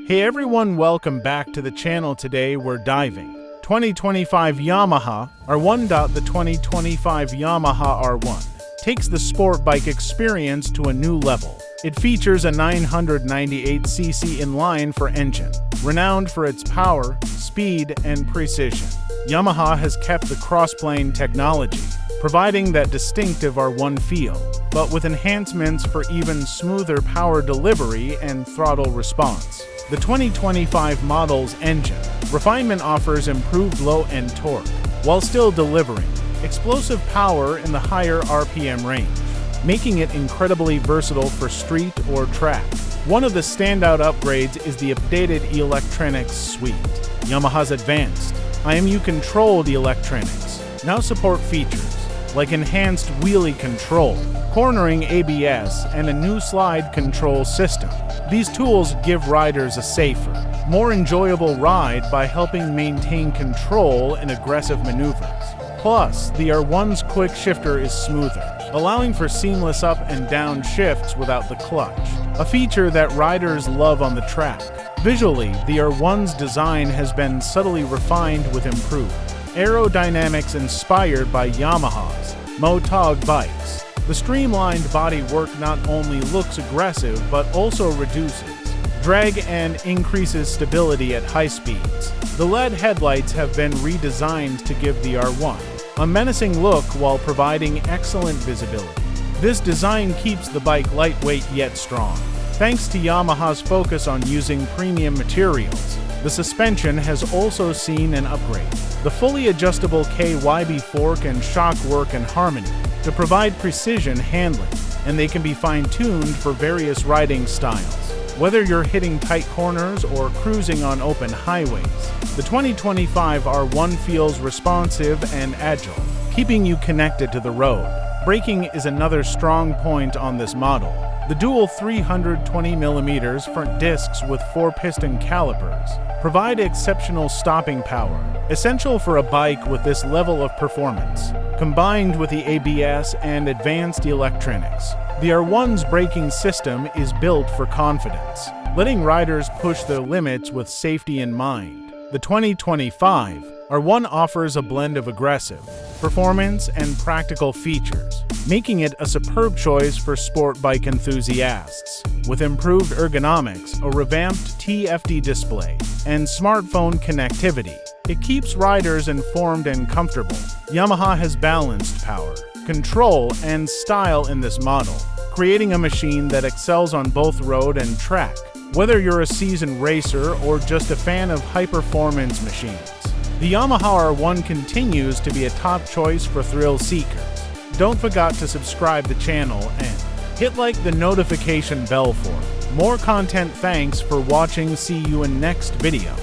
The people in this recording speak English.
Hey everyone, welcome back to the channel. Today we're diving 2025 Yamaha R1. The 2025 Yamaha R1 takes the sport bike experience to a new level. It features a 998cc inline-4 engine, renowned for its power, speed, and precision. Yamaha has kept the crossplane technology, providing that distinctive R1 feel, but with enhancements for even smoother power delivery and throttle response. The 2025 model's engine refinement offers improved low-end torque, while still delivering explosive power in the higher RPM range, making it incredibly versatile for street or track. One of the standout upgrades is the updated electronics suite. Yamaha's advanced IMU-controlled electronics now support features like enhanced wheelie control, cornering ABS, and a new slide control system. These tools give riders a safer, more enjoyable ride by helping maintain control in aggressive maneuvers. Plus, the R1's quick shifter is smoother, allowing for seamless up and down shifts without the clutch, a feature that riders love on the track. Visually, the R1's design has been subtly refined with improved aerodynamics inspired by Yamaha's Motog bikes. The streamlined bodywork not only looks aggressive but also reduces drag and increases stability at high speeds. The LED headlights have been redesigned to give the R1 a menacing look while providing excellent visibility. This design keeps the bike lightweight yet strong. Thanks to Yamaha's focus on using premium materials, the suspension has also seen an upgrade. The fully adjustable KYB fork and shock work in harmony to provide precision handling, and they can be fine-tuned for various riding styles. Whether you're hitting tight corners or cruising on open highways, the 2025 R1 feels responsive and agile, keeping you connected to the road. Braking is another strong point on this model. The dual 320mm front discs with 4-piston calipers provide exceptional stopping power, essential for a bike with this level of performance. Combined with the ABS and advanced electronics, the R1's braking system is built for confidence, letting riders push their limits with safety in mind. The 2025 R1 offers a blend of aggressive performance and practical features, making it a superb choice for sport bike enthusiasts. With improved ergonomics, a revamped TFT display, and smartphone connectivity, it keeps riders informed and comfortable. Yamaha has balanced power, control, and style in this model, creating a machine that excels on both road and track. Whether you're a seasoned racer or just a fan of high-performance machines, the Yamaha R1 continues to be a top choice for thrill seekers. Don't forget to subscribe the channel and hit like the notification bell for more content. Thanks for watching. See you in next video.